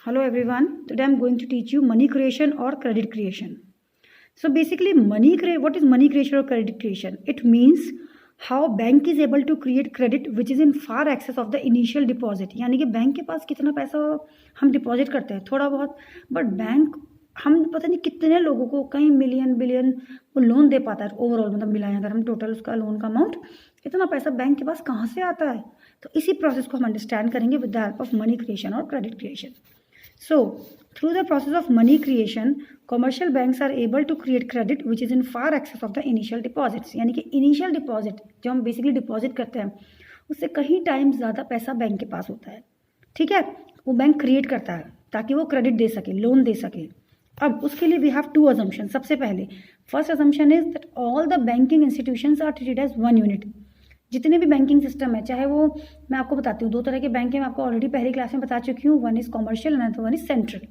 Hello everyone. Today I'm going to teach you money creation or credit creation. So basically what is money creation or credit creation? It means how bank is able to create credit which is in far excess of the initial deposit. यानी कि bank के पास कितना पैसा हम deposit करते हैं थोड़ा बहुत, बट बैंक हम पता नहीं कितने लोगों को कई मिलियन बिलियन वो लोन दे पाता है ओवरऑल, मतलब मिलाएं अगर हम टोटल उसका लोन का अमाउंट, इतना पैसा बैंक के पास कहाँ से आता है। तो इसी प्रोसेस को हम अंडरस्टैंड करेंगे with the help of money creation और credit creation. So, through the process of money creation, commercial banks are able to create credit which is in far excess of the initial deposits. यानी कि initial deposit जो हम basically deposit करते हैं उससे कहीं time ज़्यादा पैसा बैंक के पास होता है. ठीक है, वो बैंक क्रिएट करता है ताकि वो क्रेडिट दे सके, लोन दे सके. अब उसके लिए वी हैव टू अजम्पशन. सबसे पहले first assumption is that all the banking institutions are treated as one unit. जितने भी बैंकिंग सिस्टम है, चाहे वो, मैं आपको बताती हूँ, दो तरह के बैंक हैं, मैं आपको ऑलरेडी पहली क्लास में बता चुकी हूँ. One is commercial and one is central.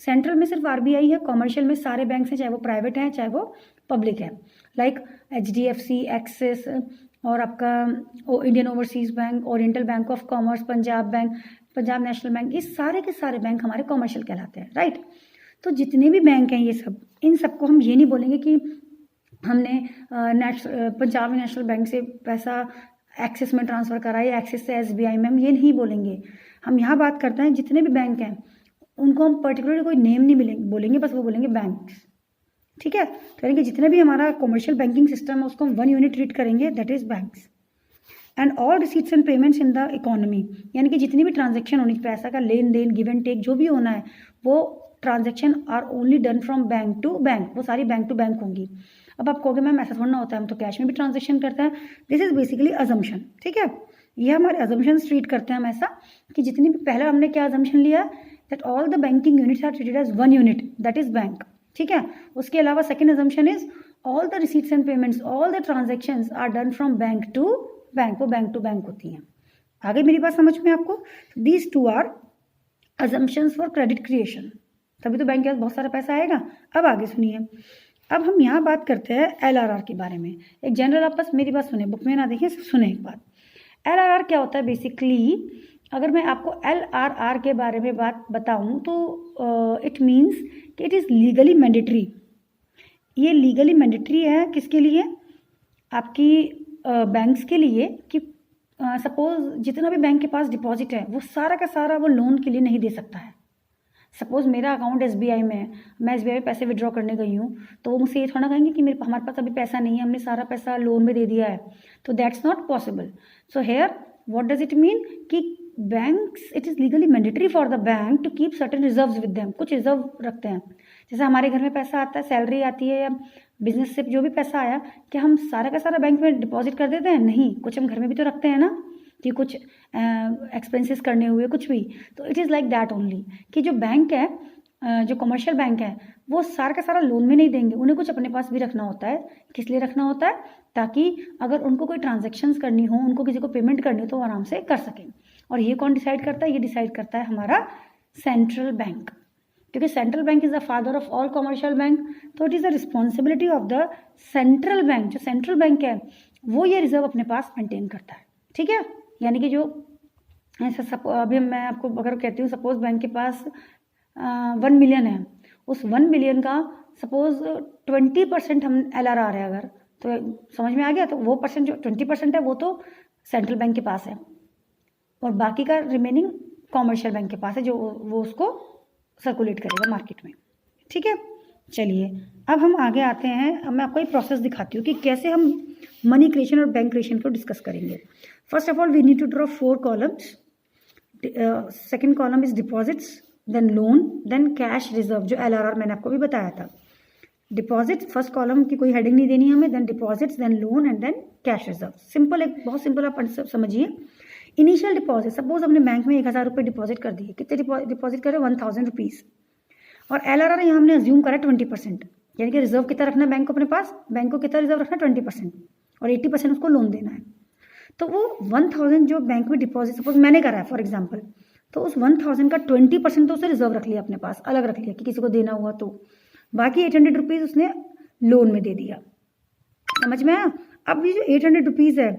Central में सिर्फ आरबीआई है, कॉमर्शियल में सारे बैंक हैं, चाहे वो प्राइवेट हैं चाहे वो पब्लिक है, लाइक एचडीएफसी, एक्सिस और आपका Indian overseas bank, oriental bank of commerce, Punjab bank, Punjab national bank, ये सारे के सारे बैंक हमारे कॉमर्शियल कहलाते हैं, राइट. तो जितने भी बैंक हैं ये सब, इन सबको हम ये नहीं बोलेंगे कि हमने पंजाब नेशनल बैंक से पैसा एक्सिस में ट्रांसफ़र करा या एक्सिस से एसबीआई में, हम ये नहीं बोलेंगे. हम यहाँ बात करते हैं जितने भी बैंक हैं उनको हम पर्टिकुलरली कोई नेम नहीं बोलेंगे, बस वो बोलेंगे बैंक्स. ठीक है, तो यानी कि जितने भी हमारा कॉमर्शियल बैंकिंग सिस्टम है उसको हम वन यूनिट ट्रीट करेंगे, that is banks. And all receipts and payments in the economy, यानी कि जितनी भी ट्रांजेक्शन होनी, पैसा का लेन देन, गिव एंड टेक जो भी होना है, वो transaction are only done from bank to bank, वो सारी बैंक टू बैंक होंगी. अब आप कहोगे मैम ऐसा थोड़ा ना होता है, हम तो कैश में भी ट्रांजेक्शन करते हैं. This is basically assumption. ठीक है, ये हमारे अजम्पशन ट्रीट करते हैं हम ऐसा कि जितनी भी, पहले हमने क्या अजम्पशन लिया, that all the banking units are treated as one unit, that is bank. ठीक है, उसके अलावा second assumption is all the receipts and payments, all the transactions are done from bank to bank, वो bank to bank होती हैं. आगे मेरी बात समझ में आपको? These two are assumptions for credit creation. तभी तो बैंक के पास बहुत सारा पैसा आएगा. अब आगे सुनिए, अब हम यहाँ बात करते हैं एलआरआर के बारे में. एक जनरल, आप बस मेरी बात सुने, बुक में ना देखिए, सुने एक बात. एलआरआर क्या होता है बेसिकली? अगर मैं आपको एलआरआर के बारे में बात बताऊँ तो इट मीन्स कि इट इज़ लीगली मैंडेटरी. ये लीगली मैंडेटरी है किसके लिए? आपकी बैंक्स के लिए, कि सपोज जितना भी बैंक के पास डिपॉजिट है वो सारा का सारा वो लोन के लिए नहीं दे सकता है. सपोज मेरा अकाउंट एसबीआई में है, मैं एसबीआई में पैसे विड्रॉ करने गई हूँ, तो वो मुझसे ये थोड़ा कहेंगे कि हमारे पास अभी पैसा नहीं है, हमने सारा पैसा लोन में दे दिया है. तो that's not possible. So here what does it mean कि banks, it is legally mandatory for the bank to keep certain reserves with them. कुछ रिजर्व रखते हैं. जैसे हमारे घर में पैसा आता है, सैलरी आती है या बिजनेस से जो भी पैसा आया, क्या हम सारा का सारा बैंक में डिपॉजिट कर देते हैं? नहीं, कुछ हम घर में भी तो रखते हैं ना, कि कुछ एक्सपेंसेस करने हुए कुछ भी. तो it is like that only, कि जो बैंक है, जो कमर्शियल बैंक है, वो सारा का सारा लोन में नहीं देंगे, उन्हें कुछ अपने पास भी रखना होता है. किस लिए रखना होता है? ताकि अगर उनको कोई ट्रांजेक्शन्स करनी हो, उनको किसी को पेमेंट करनी हो, तो वो आराम से कर सकें. और ये कौन डिसाइड करता है? ये डिसाइड करता है हमारा सेंट्रल बैंक, क्योंकि central bank is the father of all commercial bank. तो it is the responsibility of the central bank. जो सेंट्रल बैंक है वो ये रिजर्व अपने पास मेंटेन करता है. ठीक है, यानी कि जो ऐसा अभी मैं आपको अगर कहती हूँ, सपोज बैंक के पास 1 मिलियन है, उस 1 मिलियन का सपोज 20% हम एलआरआर है अगर, तो समझ में आ गया. तो वो परसेंट जो 20% है वो तो सेंट्रल बैंक के पास है, और बाकी का रिमेनिंग कॉमर्शियल बैंक के पास है, जो वो उसको सर्कुलेट करेगा मार्केट में. ठीक है, चलिए अब हम आगे आते हैं. अब मैं आपको एक प्रोसेस दिखाती हूँ कि कैसे हम मनी क्रिएशन और बैंक क्रिएशन को डिस्कस करेंगे. First of all we need to draw 4 columns. Second column is deposits, then loan, then cash reserve, जो एलआरआर मैंने आपको भी बताया था. डिपॉजिट्स फर्स्ट कॉलम की कोई हेडिंग नहीं देनी हमें, then deposits, then loan and then cash reserve. Simple, एक बहुत सिंपल आप समझिए. इनिशियल डिपॉजिट, सपोज हमने बैंक में 1000 रुपये डिपॉजिट कर दिए. कितने डिपॉजिट करें? 1000 रुपीज़. और एलआरआर यहाँ हमने अज्यूम करा 20%, यानी कि रिजर्व कितना रखना है बैंक को अपने पास, बैंक को कितना रिजर्व रखना है? 20%, और 80% उसको लोन देना है. तो वो 1000 जो बैंक में डिपॉजिट सपोज मैंने करा है फॉर एग्जांपल, तो उस 1000 का 20% तो उसने रिजर्व रख लिया अपने पास, अलग रख लिया कि किसी को देना हुआ तो. बाकी 800 रुपीज़ उसने लोन में दे दिया. समझ में आया? अब ये जो 800 रुपीज़ है,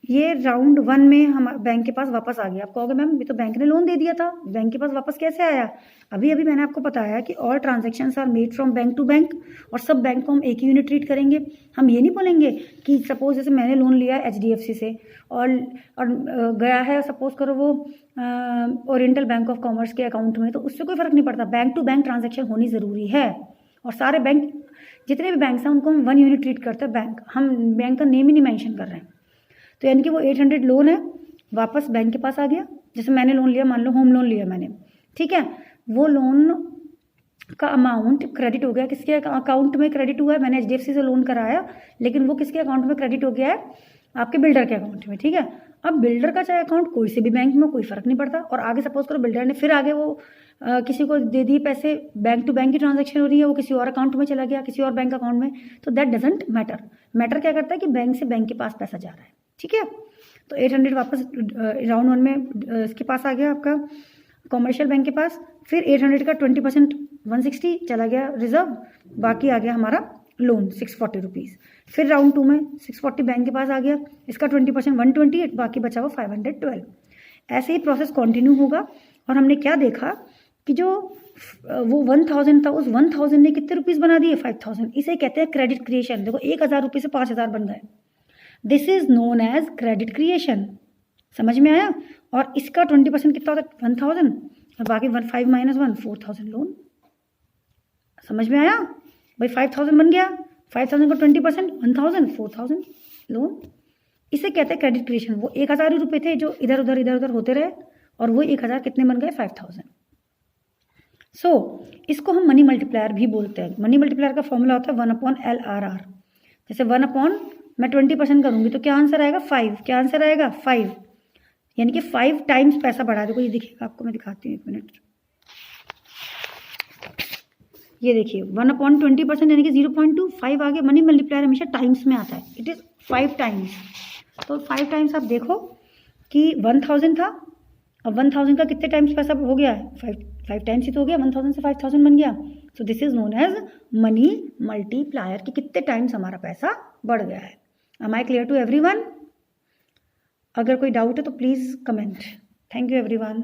ये राउंड 1 में हम बैंक के पास वापस आ गया। आप कहोगे मैम ये तो बैंक ने लोन दे दिया था, बैंक के पास वापस कैसे आया? अभी मैंने आपको बताया कि all transactions are made from bank to bank, और सब बैंक को हम एक ही यूनिट ट्रीट करेंगे। हम ये नहीं बोलेंगे कि सपोज जैसे मैंने लोन लिया HDFC से और गया है सपोज करो वो ओरिएंटल बैंक ऑफ कॉमर्स के अकाउंट में, तो उससे कोई फ़र्क नहीं पड़ता। बैंक टू बैंक ट्रांजेक्शन होनी ज़रूरी है, और सारे बैंक जितने भी बैंक हैं उनको हम 1 यूनिट ट्रीट करते हैं। बैंक हम बैंक का नेम ही नहीं मेंशन कर रहे हैं। तो यानी कि वो 800 लोन है, वापस बैंक के पास आ गया। जैसे मैंने लोन लिया, मान लो होम लोन लिया मैंने, ठीक है, वो लोन का अमाउंट क्रेडिट हो गया, किसके अकाउंट में क्रेडिट हुआ है? मैंने HDFC से लोन कराया, लेकिन वो किसके अकाउंट में क्रेडिट हो गया है? आपके बिल्डर के अकाउंट में, ठीक है। अब बिल्डर का चाहे अकाउंट कोई से भी बैंक में, कोई फ़र्क नहीं पड़ता। और आगे सपोज करो बिल्डर ने फिर आगे वो किसी को दे दिए पैसे, बैंक टू बैंक की ट्रांजैक्शन हो रही है, वो किसी और अकाउंट में चला गया, किसी और बैंक अकाउंट में, तो दैट डजेंट मैटर। मैटर क्या करता है कि बैंक से बैंक के पास पैसा जा रहा है, ठीक है। तो 800 वापस राउंड 1 में इसके पास आ गया आपका कॉमर्शियल बैंक के पास। फिर 800 का 20% 160 चला गया रिजर्व, बाकी आ गया हमारा लोन 640 रुपीज़। फिर राउंड 2 में 640 बैंक के पास आ गया, इसका 20% 128, बाकी बचा हुआ 512। ऐसे ही प्रोसेस कंटिन्यू होगा। और हमने क्या देखा कि जो वो 1000 था, उस 1000 ने कितने रुपीज़ बना दिए? 5000। इसे कहते हैं क्रेडिट क्रिएशन। देखो 1000 रुपये से 5000 बन गए। This is known as credit creation. समझ में आया? और इसका 20% कितना होता है? 1000, और बाकी 5 - 1 4000 लोन। समझ में आया भाई? 5000 बन गया, 5000 का 20% 1000, 4000 लोन। इसे कहते हैं क्रेडिट क्रिएशन। वो 1000 रुपये थे जो इधर उधर होते रहे, और वो 1000 कितने बन गए? 5000। सो इसको हम मनी मल्टीप्लायर भी बोलते हैं। मनी मल्टीप्लायर का फॉर्मूला होता है 1/LRR। जैसे 1 मैं 20% करूँगी तो क्या आंसर आएगा? 5। क्या आंसर आएगा? 5। यानी कि 5 टाइम्स पैसा बढ़ा। देखो ये दिखेगा आपको, मैं दिखाती हूँ, 1 मिनट। ये देखिए 1/20% यानी कि 0.2, 5 आ गया। मनी मल्टीप्लायर हमेशा टाइम्स में आता है, इट इज़ 5 टाइम्स। तो 5 टाइम्स आप देखो कि 1000 था, अब 1000 का कितने टाइम्स पैसा हो गया है? 5 टाइम्स ही तो हो गया, 1000 से 5000 बन गया। So this is known as money multiplier, कि कितने टाइम्स हमारा पैसा बढ़ गया है। Am I clear to everyone? अगर कोई डाउट है तो please comment. Thank you everyone.